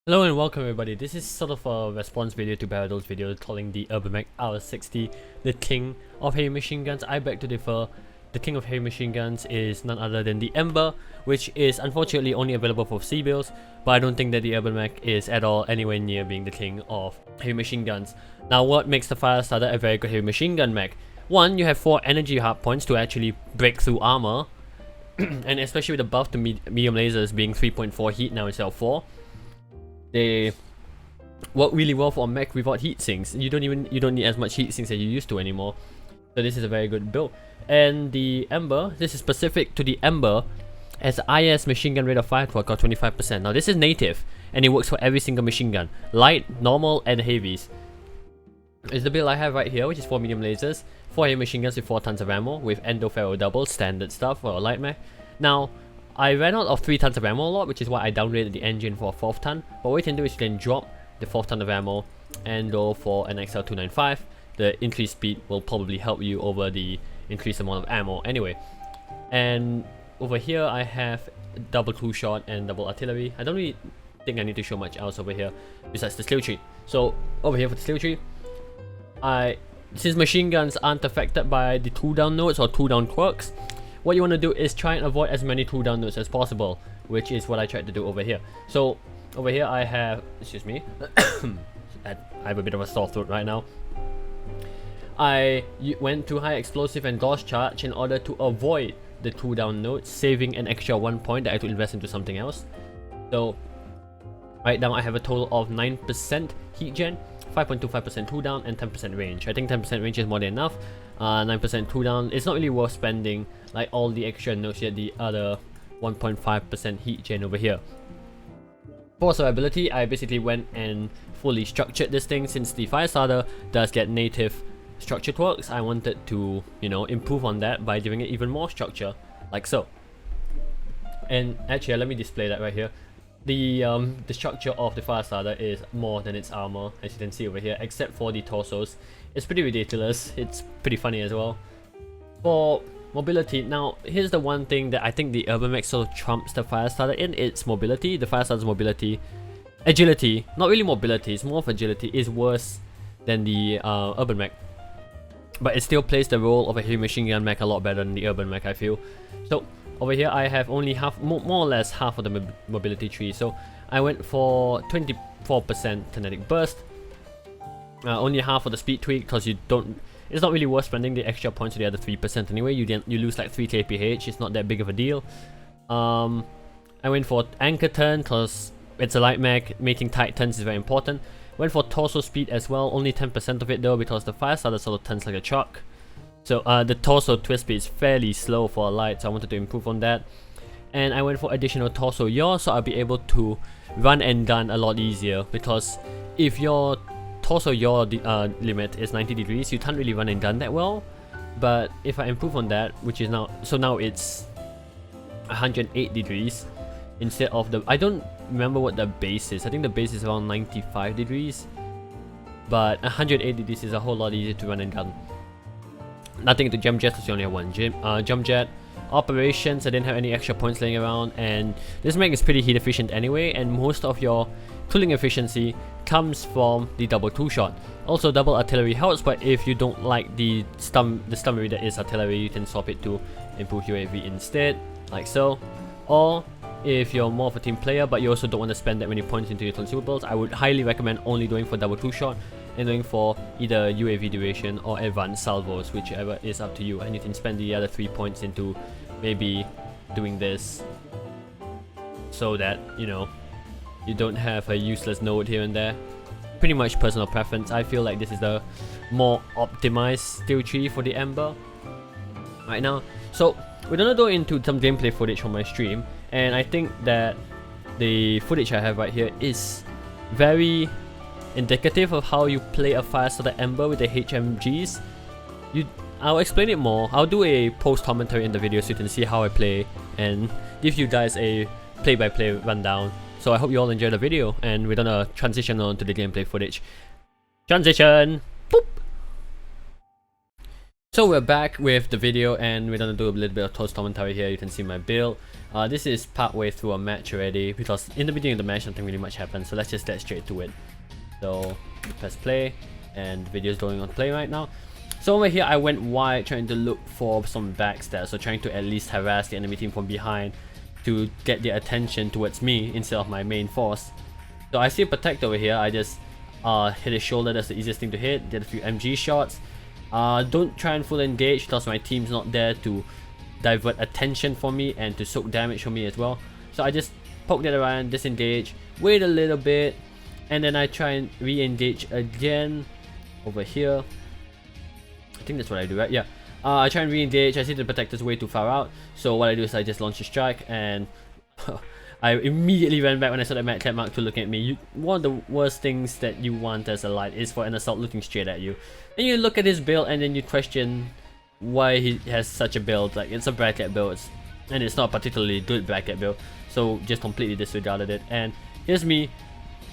Hello and welcome everybody. This is sort of a response video to Baradol's video calling the Urbie mech R60 the king of heavy machine guns. I beg to differ. The king of heavy machine guns is none other than the Ember, which is unfortunately only available for C builds, but I don't think that the Urbie mech is at all anywhere near being the king of heavy machine guns. Now, what makes the Firestarter a very good heavy machine gun mech? One, you have 4 energy hard points to actually break through armor, and especially with the buff to medium lasers being 3.4 heat now instead of 4. They work really well for a mech without heat sinks. You don't need as much heat sinks as you used to anymore. So this is a very good build. And the Ember, this is specific to the Ember, has IS machine gun rate of fire torque of 25%. Now this is native and it works for every single machine gun, light, normal, and heavies. It's the build I have right here, which is 4 medium lasers, 4 heavy machine guns with 4 tons of ammo with endo ferro double, standard stuff for a light mech. Now, I ran out of 3 tons of ammo a lot, which is why I downgraded the engine for a 4th ton. But what you can do is you can drop the 4th ton of ammo and go for an XL295. The increased speed will probably help you over the increased amount of ammo anyway. And over here I have double 2-shot and double artillery. I don't really think I need to show much else over here besides the skill tree. So over here for the skill tree, since machine guns aren't affected by the 2-down nodes or 2-down quirks, what you want to do is try and avoid as many 2-down nodes as possible, which is what I tried to do over here. So over here I have, excuse me, I have a bit of a sore throat right now. I went to high explosive and gauge charge in order to avoid the 2-down nodes, saving an extra 1 point that I had to invest into something else. So right now I have a total of 9% heat gen, 5.25% 2-down, and 10% range. I think 10% range is more than enough. 9% 2-down, it's not really worth spending like all the extra nodes yet the other 1.5% heat gen over here. For survivability, I basically went and fully structured this thing. Since the Firestarter does get native structured works, I wanted to, improve on that by giving it even more structure, like so. And actually, let me display that right here. The structure of the Firestarter is more than its armor, as you can see over here, except for the torsos. It's pretty ridiculous. It's pretty funny as well. For mobility, now here's the one thing that I think the Urbie mech sort of trumps the Firestarter in. It's mobility. The Firestarter's mobility, agility, not really mobility, it's more of agility, is worse than the Urbie mech. But it still plays the role of a heavy machine gun mech a lot better than the Urbie mech, I feel. So over here I have only more or less half of the mobility tree. So I went for 24% kinetic burst, only half of the speed tweak, because it's not really worth spending the extra points to the other 3% anyway. You lose like 3 kph, it's not that big of a deal. I went for anchor turn because it's a light mech, making tight turns is very important. Went for torso speed as well, only 10% of it though, because the Firestarter sort of turns like a truck. So the torso twist speed is fairly slow for a light, so I wanted to improve on that. And I went for additional torso yaw, so I'll be able to run and gun a lot easier, because if your torso yaw limit is 90 degrees, you can't really run and gun that well. But if I improve on that, which is now it's 108 degrees instead of the, I don't remember what the base is. I think the base is around 95 degrees, but 108 degrees is a whole lot easier to run and gun. Nothing to jump jets because you only have one jump jet. Operations, I didn't have any extra points laying around, and this mech is pretty heat efficient anyway, and most of your cooling efficiency comes from the double 2-shot. Also double artillery helps, but if you don't like the stummery that is artillery, you can swap it to improve UAV instead, like so. Or if you're more of a team player but you also don't want to spend that many points into your consumables, I would highly recommend only going for double 2-shot and going for either UAV duration or advanced salvos, whichever is up to you, and you can spend the other 3 points into maybe doing this so that you don't have a useless node here and there. Pretty much personal preference. I feel like this is the more optimized skill tree for the Ember right now. So we're gonna go into some gameplay footage from my stream, and I think that the footage I have right here is very indicative of how you play a Firestarter Ember with the HMGs. I'll explain it more. I'll do a post commentary in the video so you can see how I play and give you guys a play-by-play rundown. So I hope you all enjoy the video, and we're gonna transition on to the gameplay footage. Transition! Boop! So we're back with the video and we're gonna do a little bit of toast commentary here. You can see my build. This is part way through a match already because in the beginning of the match nothing really much happened, so let's just get straight to it. So press play and the video is going on play right now. So over here I went wide trying to look for some backstab, so trying to at least harass the enemy team from behind to get their attention towards me instead of my main force. So I see a protect over here. I just hit his shoulder. That's the easiest thing to hit. Did a few MG shots. Don't try and full engage because my team's not there to divert attention for me and to soak damage for me as well. So I just poke that around, disengage, wait a little bit, and then I try and re-engage again over here. I think that's what I do, right? Yeah. I try and re-engage. I see the protector's way too far out, so what I do is I just launch a strike and I immediately ran back when I saw that Mech Mark 2 looking at me. One of the worst things that you want as a light is for an assault looking straight at you. And you look at his build and then you question why he has such a build. Like, it's a bracket build and it's not a particularly good bracket build, so just completely disregarded it. And here's me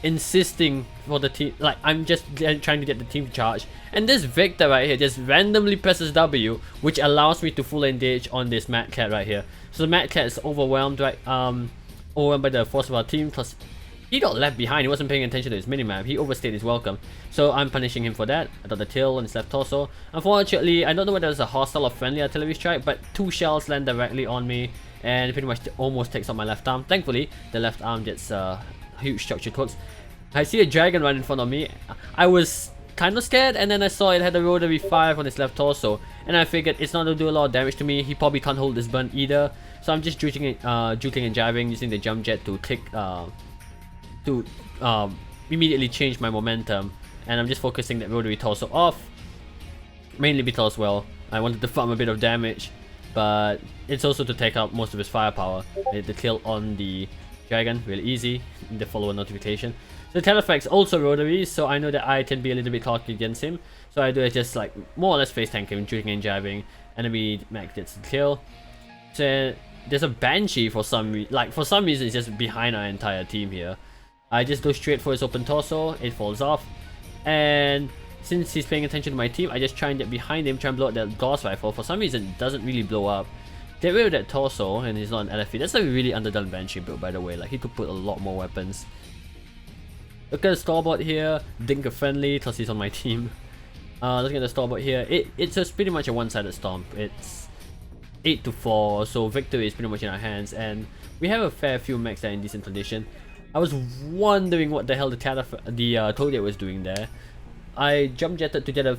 insisting for the team, like I'm just trying to get the team to charge, and this Victor right here just randomly presses W, which allows me to full engage on this Mad Cat right here. So the Mad Cat is overwhelmed, right? Overwhelmed by the force of our team because he got left behind. He wasn't paying attention to his minimap. He overstayed his welcome, so I'm punishing him for that. I got the tail on his left torso. Unfortunately, I don't know whether it's a hostile or friendly artillery strike, but 2 shells land directly on me and it pretty much almost takes out my left arm. Thankfully the left arm gets huge structured hooks. I see a dragon right in front of me. I was kind of scared, and then I saw it had a rotary 5 on his left torso, and I figured it's not going to do a lot of damage to me. He probably can't hold this burn either, so I'm just juking and jiving, using the jump jet to immediately change my momentum, and I'm just focusing that rotary torso off, mainly because, well, I wanted to farm a bit of damage, but it's also to take out most of his firepower. The kill on the dragon, really easy, the follower notification. So the Telefax also rotary, so I know that I can be a little bit cocky against him. So I do is just like more or less face tank him, shooting and jiving. Enemy mech gets the kill. So there's a Banshee for some reason. Like, for some reason it's just behind our entire team here. I just go straight for his open torso, it falls off. And since he's paying attention to my team, I just try and get behind him, try and blow up that Gauss rifle. For some reason it doesn't really blow up. Get rid of that torso and he's not an LFE. That's a really underdone Banshee build, by the way. Like, he could put a lot more weapons. Look at the starboard here, Dinker friendly because he's on my team. Looking at the starboard here, it's just pretty much a one-sided stomp. It's 8-4, so victory is pretty much in our hands, and we have a fair few mechs that are in decent condition. I was wondering what the hell the Toadette was doing there. I jump jetted to get a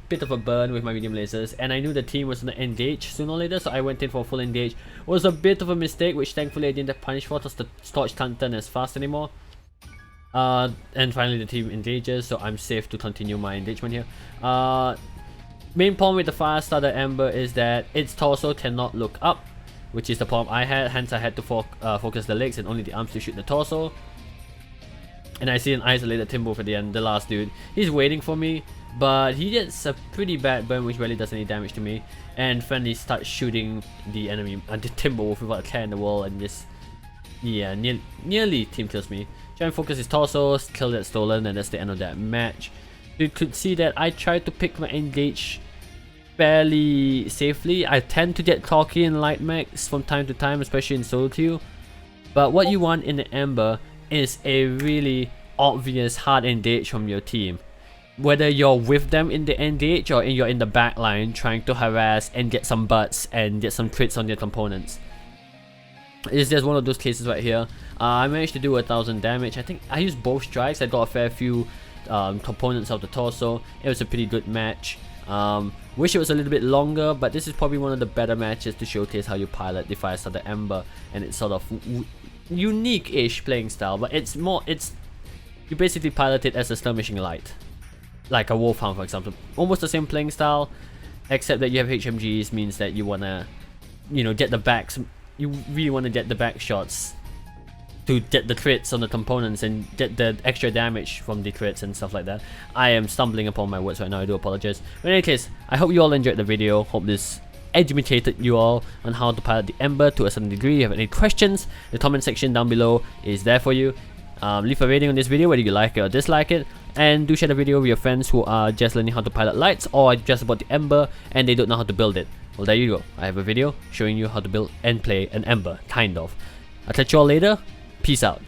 bit of a burn with my medium lasers, and I knew the team was going to engage sooner or later, so I went in for a full engage. It was a bit of a mistake, which thankfully I didn't get punished for because the torch can't turn as fast anymore. And finally the team engages, so I'm safe to continue my engagement here. Main problem with the Firestarter Ember is that its torso cannot look up, which is the problem I had, hence I had to focus the legs and only the arms to shoot the torso. And I see an isolated Timbo at the end, the last dude. He's waiting for me, but he gets a pretty bad burn which barely does any damage to me. And Friendly starts shooting the enemy, the Timbo without a care in the world, and just, yeah, nearly team kills me. Try and focus his torso, kill that stolen, and that's the end of that match. You could see that I tried to pick my engage fairly safely. I tend to get cocky in light mechs from time to time, especially in solo queue. But what you want in the Ember is a really obvious hard engage from your team. Whether you're with them in the engage or you're in the back line trying to harass and get some butts and get some crits on your components. It's just one of those cases right here. I managed to do 1000 damage. I think I used both strikes. I got a fair few components of the torso. It was a pretty good match. Wish it was a little bit longer, but this is probably one of the better matches to showcase how you pilot the Firestarter Ember and its sort of unique-ish playing style. But you basically pilot it as a skirmishing light, like a Wolfhound for example. Almost the same playing style, except that you have HMGs, means that you wanna, get the backs. You really want to get the back shots to get the crits on the components and get the extra damage from the crits and stuff like that. I am stumbling upon my words right now, I do apologize. But in any case, I hope you all enjoyed the video. Hope this educated you all on how to pilot the Ember to a certain degree. If you have any questions, the comment section down below is there for you. Leave a rating on this video whether you like it or dislike it, and do share the video with your friends who are just learning how to pilot lights or just bought the Ember and they don't know how to build it. Well, there you go. I have a video showing you how to build and play an Ember, kind of. I'll catch you all later. Peace out.